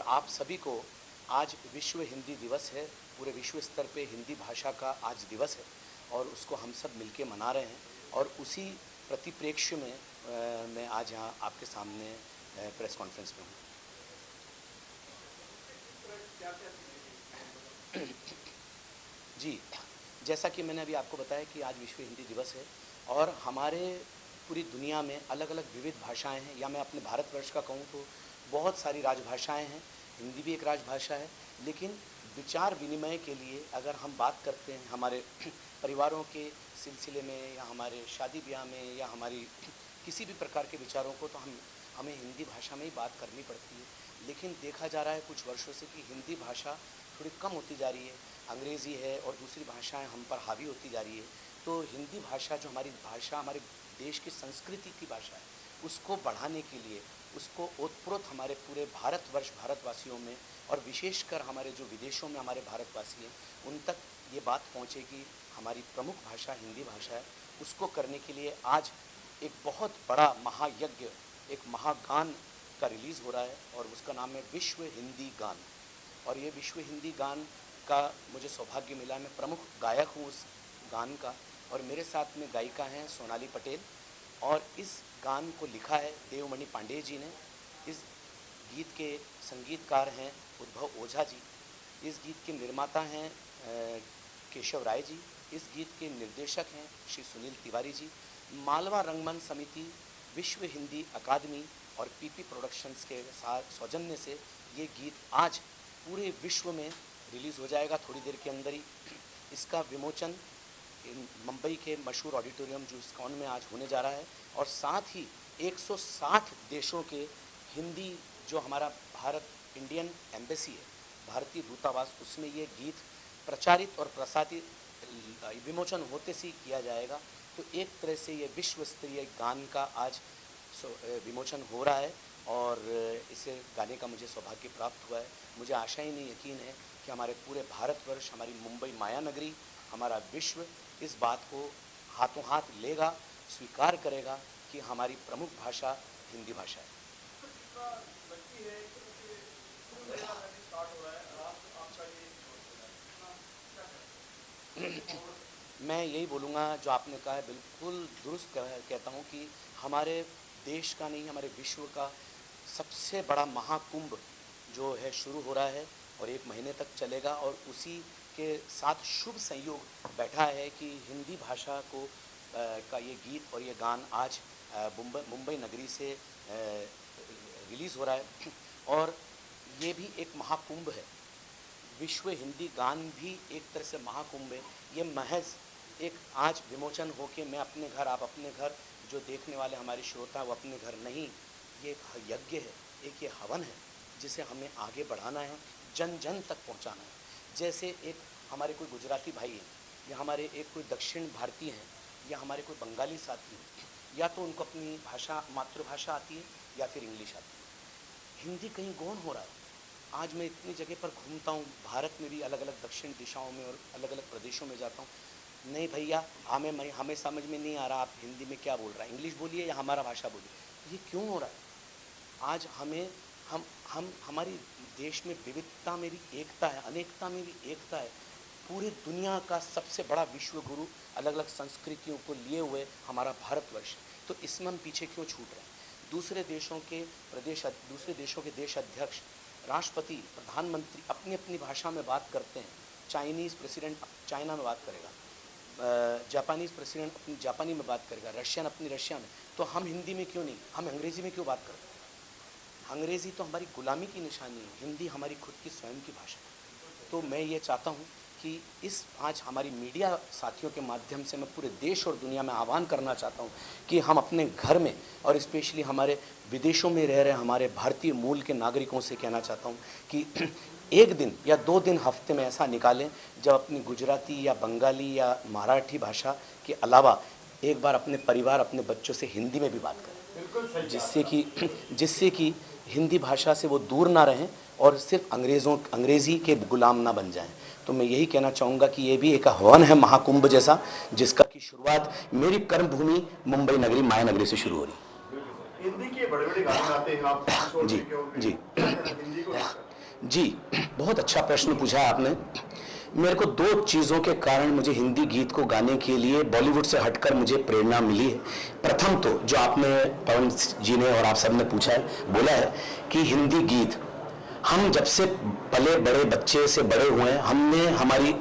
आप सभी को आज विश्व हिंदी दिवस है। पूरे विश्व स्तर पे हिंदी भाषा का आज दिवस है और उसको हम सब मिलके मना रहे हैं। और उसी प्रतिप्रेक्ष्य में मैं आज यहाँ आपके सामने प्रेस कॉन्फ्रेंस में हूँ। जी, जैसा कि मैंने अभी आपको बताया कि आज विश्व हिंदी दिवस है और हमारे पूरी दुनिया में अलग अलग विविध भाषाएं हैं, या मैं अपने भारतवर्ष का कहूँ तो बहुत सारी राजभाषाएं हैं। हिंदी भी एक राजभाषा है, लेकिन विचार विनिमय के लिए अगर हम बात करते हैं हमारे परिवारों के सिलसिले में या हमारे शादी ब्याह में या हमारी किसी भी प्रकार के विचारों को, तो हमें हिंदी भाषा में ही बात करनी पड़ती है। लेकिन देखा जा रहा है कुछ वर्षों से कि हिंदी भाषा थोड़ी कम होती जा रही है, अंग्रेज़ी है और दूसरी भाषाएं हम पर हावी होती जा रही है। तो हिंदी भाषा जो हमारी भाषा, हमारे देश की संस्कृति की भाषा है, उसको बढ़ाने के लिए, उसको ओतप्रोत हमारे पूरे भारतवर्ष भारतवासियों में और विशेषकर हमारे जो विदेशों में हमारे भारतवासी हैं उन तक ये बात पहुँचे कि हमारी प्रमुख भाषा हिंदी भाषा है। उसको करने के लिए आज एक बहुत बड़ा महायज्ञ, एक महागान का रिलीज़ हो रहा है और उसका नाम है विश्व हिंदी गान। और ये विश्व हिंदी गान का मुझे सौभाग्य मिला, मैं प्रमुख गायक हूँ उस गान का, और मेरे साथ में गायिका हैं सोनाली पटेल, और इस गान को लिखा है देवमणि पांडे जी ने। इस गीत के संगीतकार हैं उद्भव ओझा जी, इस गीत के निर्माता हैं केशव राय जी, इस गीत के निर्देशक हैं श्री सुनील तिवारी जी। मालवा रंगमंच समिति, विश्व हिंदी अकादमी और पीपी प्रोडक्शंस के साथ सौजन्य से ये गीत आज पूरे विश्व में रिलीज़ हो जाएगा थोड़ी देर के अंदर ही। इसका विमोचन मुंबई के मशहूर ऑडिटोरियम जो इस्कॉन में आज होने जा रहा है, और साथ ही 160 देशों के हिंदी जो हमारा भारत इंडियन एम्बेसी है, भारतीय दूतावास, उसमें ये गीत प्रचारित और प्रसारित विमोचन होते से किया जाएगा। तो एक तरह से ये विश्व स्तरीय गान का आज विमोचन हो रहा है और इसे गाने का मुझे सौभाग्य प्राप्त हुआ है। मुझे आशा ही नहीं, यकीन है कि हमारे पूरे भारतवर्ष, हमारी मुंबई माया नगरी, हमारा विश्व इस बात को हाथों हाथ लेगा, स्वीकार करेगा कि हमारी प्रमुख भाषा हिंदी भाषा है। मैं यही बोलूँगा जो आपने कहा है, बिल्कुल दुरुस्त कहता हूँ कि हमारे देश का नहीं, हमारे विश्व का सबसे बड़ा महाकुंभ जो है शुरू हो रहा है और 1 महीने तक चलेगा, और उसी के साथ शुभ संयोग बैठा है कि हिंदी भाषा को का ये गीत और ये गान आज मुंबई नगरी से रिलीज़ हो रहा है। और ये भी एक महाकुंभ है, विश्व हिंदी गान भी एक तरह से महाकुंभ है। ये महज एक आज विमोचन होके मैं अपने घर, आप अपने घर, जो देखने वाले हमारे श्रोता वो अपने घर नहीं, ये एक यज्ञ है, एक ये हवन है जिसे हमें आगे बढ़ाना है, जन जन तक पहुंचाना है। जैसे एक हमारे कोई गुजराती भाई हैं, या हमारे एक कोई दक्षिण भारतीय हैं, या हमारे कोई बंगाली साथी हैं, या तो उनको अपनी भाषा, मातृभाषा आती है या फिर इंग्लिश आती है। हिंदी कहीं गौण हो रहा है। आज मैं इतनी जगह पर घूमता हूँ, भारत में भी अलग अलग दक्षिण दिशाओं में और अलग अलग प्रदेशों में जाता हूँ, नहीं भैया हमें समझ में नहीं आ रहा आप हिंदी में क्या बोल रहा है, इंग्लिश बोलिए या हमारा भाषा बोलिए। ये क्यों हो रहा है? आज हम हमारी देश में विविधता में भी एकता है, अनेकता में भी एकता है। पूरी दुनिया का सबसे बड़ा विश्व गुरु, अलग अलग संस्कृतियों को लिए हुए हमारा भारतवर्ष, तो इसमें हम पीछे क्यों छूट रहे हैं? दूसरे देशों के देश अध्यक्ष, राष्ट्रपति, प्रधानमंत्री अपनी अपनी भाषा में बात करते हैं। चाइनीज़ प्रेसिडेंट चाइना में बात करेगा, जापानीज़ प्रेसिडेंट अपनी जापानी में बात करेगा, रशियन अपनी रशिया में। तो हम हिंदी में क्यों नहीं, हम अंग्रेज़ी में क्यों बात करते हैं? अंग्रेज़ी तो हमारी गुलामी की निशानी है, हिंदी हमारी खुद की स्वयं की भाषा है। तो मैं ये चाहता हूँ कि इस आज हमारी मीडिया साथियों के माध्यम से मैं पूरे देश और दुनिया में आह्वान करना चाहता हूँ कि हम अपने घर में और स्पेशली हमारे विदेशों में रह रहे हमारे भारतीय मूल के नागरिकों से कहना चाहता हूँ कि 1 दिन या 2 दिन हफ्ते में ऐसा निकालें जब अपनी गुजराती या बंगाली या मराठी भाषा के अलावा एक बार अपने परिवार, अपने बच्चों से हिंदी में भी बात करें, जिससे कि हिंदी भाषा से वो दूर ना रहें और सिर्फ अंग्रेज़ी के गुलाम ना बन जाएं। तो मैं यही कहना चाहूँगा कि ये भी एक आह्वान है महाकुंभ जैसा, जिसका की शुरुआत मेरी कर्मभूमि मुंबई नगरी माया नगरी से शुरू हो रही। हिंदी के बड़े-बड़े गाने आते हैं आप जी जी। जी, बहुत अच्छा प्रश्न पूछा आपने। मेरे को दो चीज़ों के कारण मुझे हिंदी गीत को गाने के लिए बॉलीवुड से हटकर मुझे प्रेरणा मिली है। प्रथम तो जो आपने, पवन जी ने और आप सब ने पूछा है, बोला है कि हिंदी गीत, हम जब से पले बड़े बच्चे से बड़े हुए हैं, हमने हमारी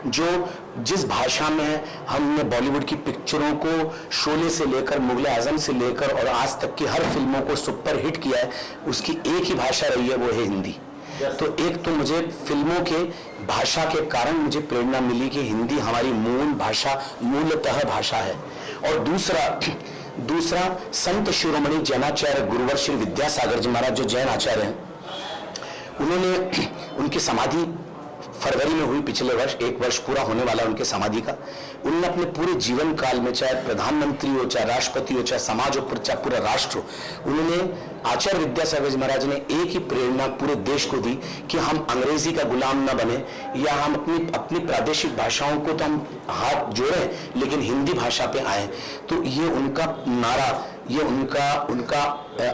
जो जिस भाषा में हमने बॉलीवुड की पिक्चरों को, शोले से लेकर मुगल आजम से लेकर और आज तक की हर फिल्मों को सुपर हिट किया है, उसकी एक ही भाषा रही है, वो है हिंदी। तो एक तो मुझे फिल्मों के भाषा के कारण मुझे प्रेरणा मिली कि हिंदी हमारी मूल भाषा, मूलतः भाषा है। और दूसरा संत शिरोमणि जैनाचार्य गुरुवर श्री विद्यासागर जी महाराज जो जैन आचार्य हैं, उन्होंने, उनकी समाधि फरवरी में हुई पिछले वर्ष, 1 वर्ष पूरा होने वाला उनके समाधि का। उन्होंने अपने पूरे जीवन काल में, चाहे प्रधानमंत्री हो, चाहे राष्ट्रपति हो, चाहे समाज हो, चाहे पूरा राष्ट्र हो, उन्होंने, आचार्य विद्यासागर जी महाराज ने एक ही प्रेरणा पूरे देश को दी कि हम अंग्रेजी का गुलाम न बने, या हम अपनी प्रादेशिक भाषाओं को तो हम हाथ जोड़ें लेकिन हिंदी भाषा पे आए। तो ये उनका नारा, ये उनका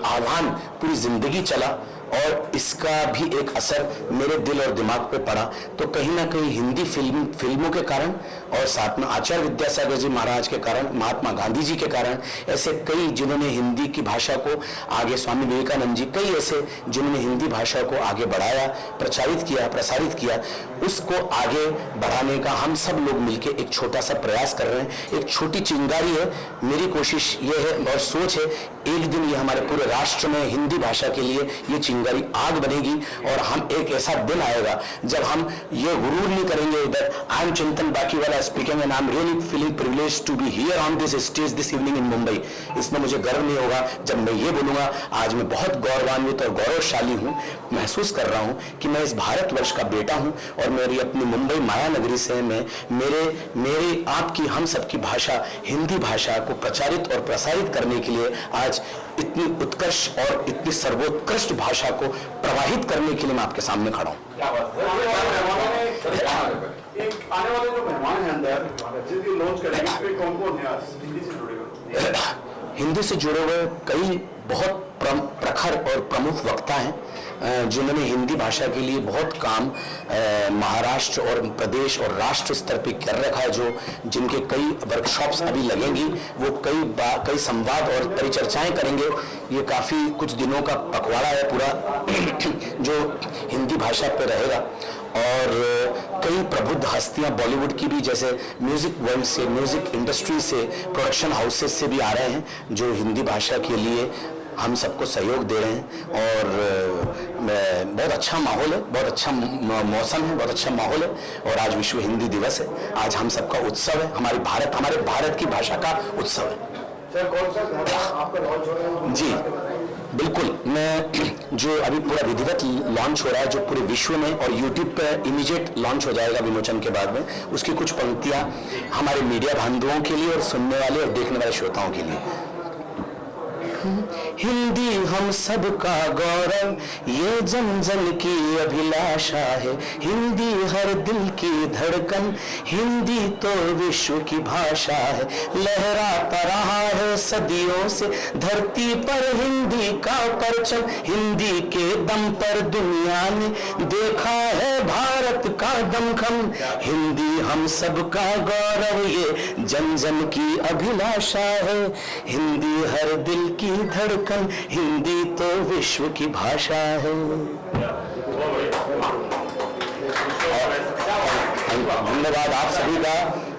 आह्वान पूरी जिंदगी चला और इसका भी एक असर मेरे दिल और दिमाग पे पड़ा। तो कहीं ना कहीं हिंदी फिल्मों के कारण और साथ में आचार्य विद्यासागर जी महाराज के कारण, महात्मा गांधी जी के कारण, ऐसे कई जिन्होंने हिंदी की भाषा को आगे, स्वामी विवेकानंद जी, कई ऐसे जिन्होंने हिंदी भाषा को आगे बढ़ाया, प्रचारित किया, प्रसारित किया, उसको आगे बढ़ाने का हम सब लोग मिलकर एक छोटा सा प्रयास कर रहे हैं। एक छोटी चिंगारी है। मेरी कोशिश ये है और सोच है, एक दिन ये हमारे पूरे राष्ट्र में हिंदी भाषा के लिए ये चिंगारी आग बनेगी और हम, एक ऐसा दिन आएगा जब हम ये गुरूर नहीं करेंगे इधर, I am Chintan Bakiwala speaking and I am really feeling privileged to be here on this stage this evening in Mumbai. इसमें मुझे गर्व नहीं होगा जब मैं ये बोलूंगा, आज मैं बहुत गौरवान्वित और गौरवशाली हूं, महसूस कर रहा हूं कि मैं इस भारतवर्ष का बेटा हूं और मेरी अपनी मुंबई माया नगरी से मैं मेरे आपकी, हम सबकी भाषा, हिंदी भाषा को प्रचारित और प्रसारित करने के लिए आज इतनी उत्कर्ष और इतनी सर्वोत्कृष्ट भाषा को प्रवाहित करने के लिए मैं आपके सामने खड़ा हूं। आने वाले जो मेहमान हैं अंदर, जिनकी लॉन्च करेंगे, इसमें कौन-कौन है हिंदी से जुड़े हुए? हिंदी से जुड़े हुए कई बहुत प्रखर और प्रमुख वक्ता हैं जिन्होंने हिंदी भाषा के लिए बहुत काम महाराष्ट्र और प्रदेश और राष्ट्र स्तर पे कर रखा है, जो जिनके कई वर्कशॉप्स अभी लगेंगी, वो कई संवाद और परिचर्चाएं करेंगे। ये काफ़ी कुछ दिनों का पखवाड़ा है पूरा जो हिंदी भाषा पे रहेगा। और कई प्रबुद्ध हस्तियां बॉलीवुड की भी, जैसे म्यूजिक वर्ल्ड से, म्यूजिक इंडस्ट्री से, प्रोडक्शन हाउसेस से भी आ रहे हैं जो हिंदी भाषा के लिए हम सबको सहयोग दे रहे हैं। और बहुत अच्छा माहौल है, बहुत अच्छा मौसम है, बहुत अच्छा माहौल है। और आज विश्व हिंदी दिवस है, आज हम सबका उत्सव है, हमारे भारत की भाषा का उत्सव है। सर, कौन सा गाना आपका लॉन्च हो रहा है? जी बिल्कुल, मैं जो अभी पूरा विधिवत लॉन्च हो रहा है, जो पूरे विश्व में और यूट्यूब पे इमीडिएट लॉन्च हो जाएगा विमोचन के बाद में, उसकी कुछ पंक्तियां हमारे मीडिया बांधवों के लिए और सुनने वाले और देखने वाले श्रोताओं के लिए। हिंदी हम सबका गौरव, ये जन जन की अभिलाषा है। हिंदी हर दिल की धड़कन, हिंदी तो विश्व की भाषा है। लहराता रहा है सदियों से धरती पर हिंदी का परचम, हिंदी के दम पर दुनिया ने देखा है भारत का दमखम। हिंदी हम सबका गौरव, ये जन जन की अभिलाषा है। हिंदी हर दिल की धड़कन, हिंदी तो विश्व की भाषा है। धन्यवाद आप सभी का।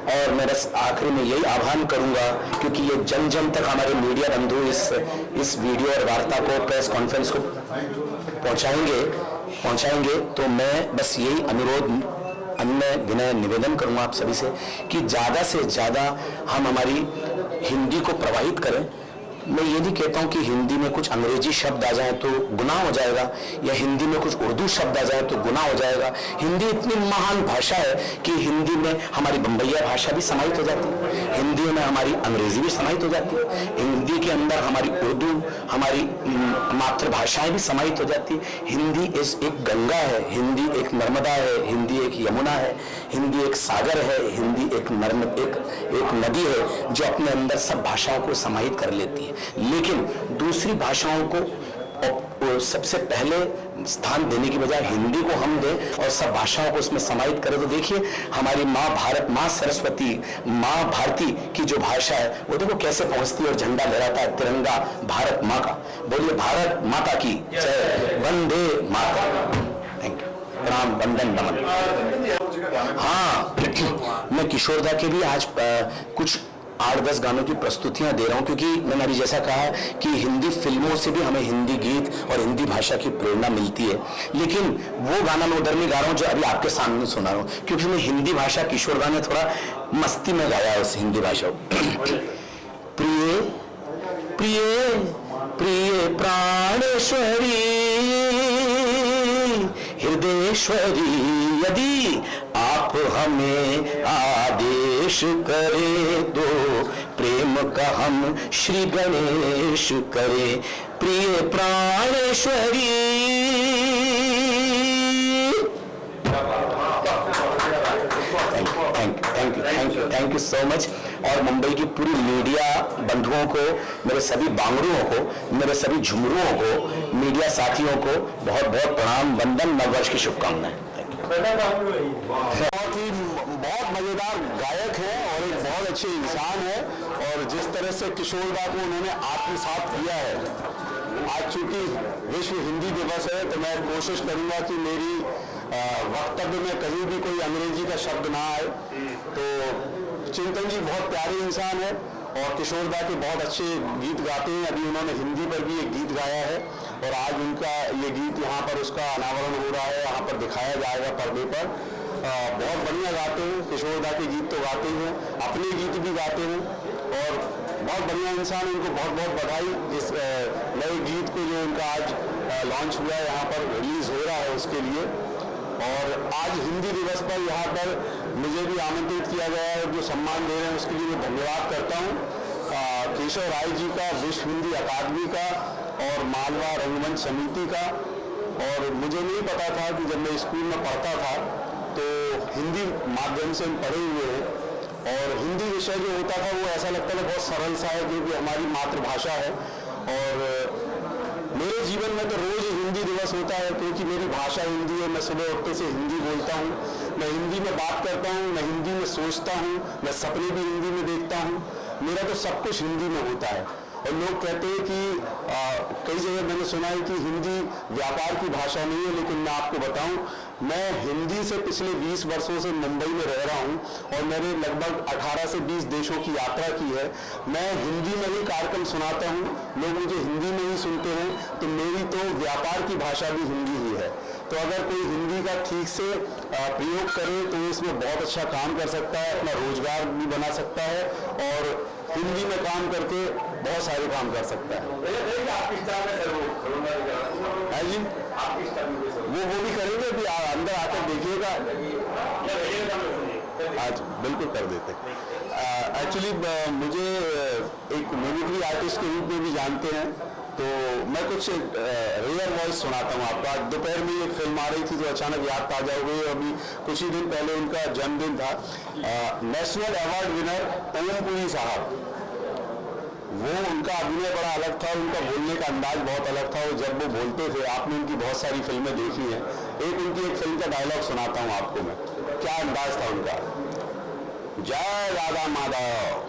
और मैं बस आखिरी में यही आह्वान करूंगा, क्योंकि ये जन जन तक हमारे मीडिया बंधु इस वीडियो और वार्ता को, प्रेस कॉन्फ्रेंस को पहुंचाएंगे, तो मैं बस यही अनुरोध, अन्य विनय निवेदन करूंगा आप सभी से कि ज़्यादा से ज़्यादा हम हमारी हिंदी को प्रवाहित करें। मैं ये नहीं कहता हूँ कि हिंदी में कुछ अंग्रेजी शब्द आ जाए तो गुनाह हो जाएगा, या हिंदी में कुछ उर्दू शब्द आ जाए तो गुनाह हो जाएगा। हिंदी इतनी महान भाषा है कि हिंदी में हमारी बम्बैया भाषा भी समाहित हो जाती है, हिंदी में हमारी अंग्रेजी भी समाहित हो जाती है, हिंदी के अंदर हमारी उर्दू, हमारी मातृभाषाएं भी समाहित हो जाती है। हिंदी एक गंगा है, हिंदी एक नर्मदा है, हिंदी एक यमुना है, हिंदी एक सागर है, हिंदी एक नदी है जो अपने अंदर सब भाषाओं को समाहित कर लेती है। लेकिन दूसरी भाषाओं को सबसे पहले स्थान देने की बजाय हिंदी को हम दें और सब भाषाओं को उसमें समाहित करें, तो देखिए हमारी माँ भारत, माँ सरस्वती, माँ भारती की जो भाषा है वो देखो कैसे पहुंचती है और झंडा लहराता है तिरंगा भारत माँ का। बोलिए भारत माता की जय, वंदे मातरम। थैंक यू, प्रणाम, वंदन, नमन। हाँ, मैं किशोरदा के भी आज कुछ 8-10 गानों की प्रस्तुतियां दे रहा हूं, क्योंकि मैंने अभी जैसा कहा कि हिंदी फिल्मों से भी हमें हिंदी गीत और हिंदी भाषा की प्रेरणा मिलती है। लेकिन वो गाना मैं उधर नहीं गा रहा हूं जो अभी आपके सामने सुना रहा हूं, क्योंकि मैं हिंदी भाषा किशोरदा ने थोड़ा मस्ती में गाया है उस हिंदी भाषा को। प्रिय प्रिय प्रिय प्राणेश्वरी हृदयेश्वरी, यदि आप हमें आदेश करे दो, प्रेम का हम श्री गणेश करे। प्रिय प्राणेश्वरी, थैंक यू सो मच। और मुंबई की पूरी मीडिया बंधुओं को, मेरे सभी बांगड़ुओं को, मेरे सभी झुमरुओं को, मीडिया साथियों को बहुत बहुत प्रणाम, वंदन, नववर्ष की शुभकामनाएं। बहुत मजेदार गायक है और एक बहुत अच्छे इंसान है, और जिस तरह से किशोरदा को उन्होंने आत्मसात किया है। आज चूंकि विश्व हिंदी दिवस है तो मैं कोशिश करूंगा कि मेरी वक्तव्य में कहीं भी कोई अंग्रेजी का शब्द ना आए। तो चिंतन जी बहुत प्यारे इंसान है और किशोरदा के बहुत अच्छे गीत गाते हैं। अभी उन्होंने हिंदी पर भी एक गीत गाया है और आज उनका ये गीत यहाँ पर उसका अनावरण हो रहा है, यहाँ पर दिखाया जाएगा पर्दे पर। बहुत बढ़िया गाते हैं किशोरदा के गीत, तो गाते हैं, अपने गीत भी गाते हैं और बहुत बढ़िया इंसान। उनको बहुत बहुत बधाई इस नए गीत को जो उनका आज लॉन्च हुआ है, यहाँ पर रिलीज हो रहा है उसके लिए। और आज हिंदी दिवस पर यहाँ पर मुझे भी आमंत्रित किया गया है और जो सम्मान दे रहे हैं उसके लिए मैं धन्यवाद करता हूँ केशव राय जी का, विश्व हिंदी अकादमी का और मालवा रंगमंच समिति का। और मुझे नहीं पता था कि जब मैं स्कूल में पढ़ता था तो हिंदी माध्यम से हम पढ़े हुए हैं और हिंदी विषय जो होता था वो ऐसा लगता था बहुत सरल सा है क्योंकि हमारी मातृभाषा है। और मेरे जीवन में तो रोज हिंदी दिवस होता है क्योंकि मेरी भाषा हिंदी है। मैं सुबह उठते से हिंदी बोलता हूँ, मैं हिंदी में बात करता हूँ, मैं हिंदी में सोचता हूँ, मैं सपने भी हिंदी में देखता हूँ। मेरा तो सब कुछ हिंदी में होता है। और लोग कहते हैं कि कई जगह मैंने सुना है कि हिंदी व्यापार की भाषा नहीं है, लेकिन मैं आपको बताऊं, मैं हिंदी से पिछले 20 वर्षों से मुंबई में रह रहा हूं और मैंने लगभग 18 से 20 देशों की यात्रा की है। मैं हिंदी में ही कार्यक्रम सुनाता हूं, लोग मुझे हिंदी में ही सुनते हैं, तो मेरी तो व्यापार की भाषा भी हिंदी ही है। तो अगर कोई हिंदी का ठीक से प्रयोग करे तो इसमें बहुत अच्छा काम कर सकता है, अपना रोजगार भी बना सकता है और हिंदी में काम करके बहुत सारे काम कर सकता है। है जी, वो भी करेंगे, अभी अंदर आकर देखिएगा। आज बिल्कुल कर देते। एक्चुअली मुझे एक मिमिक्री आर्टिस्ट के रूप में भी जानते हैं, तो मैं कुछ रेयर वॉइस सुनाता हूँ आपको। आज दोपहर में एक फिल्म आ रही थी जो अचानक याद ताजा हो गई। अभी कुछ ही दिन पहले उनका जन्मदिन था। नेशनल अवार्ड विनर ओमपुरी साहब, वो उनका अभिनय बड़ा अलग था, उनका बोलने का अंदाज बहुत अलग था। और जब वो बोलते थे, आपने उनकी बहुत सारी फिल्में देखी हैं, उनकी एक फिल्म का डायलॉग सुनाता हूँ आपको मैं, क्या अंदाज था उनका। जय राधा माधव,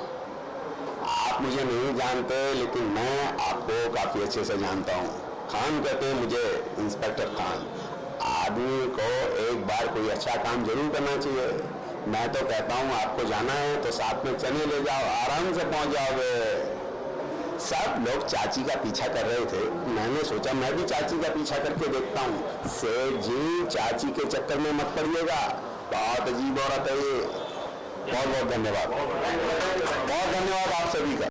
आप मुझे नहीं जानते लेकिन मैं आपको काफी अच्छे से जानता हूँ। खान कहते हैं मुझे, इंस्पेक्टर खान। आदमी को एक बार कोई अच्छा काम जरूर करना चाहिए। मैं तो कहता हूँ आपको जाना है तो साथ में चने ले जाओ, आराम से पहुंच जाओगे। सब लोग चाची का पीछा कर रहे थे, मैंने सोचा मैं भी चाची का पीछा करके देखता हूँ। सेठ जी, चाची के चक्कर में मत पड़िएगा, बहुत अजीब औरत है ये। बहुत बहुत धन्यवाद, बहुत धन्यवाद आप सभी का।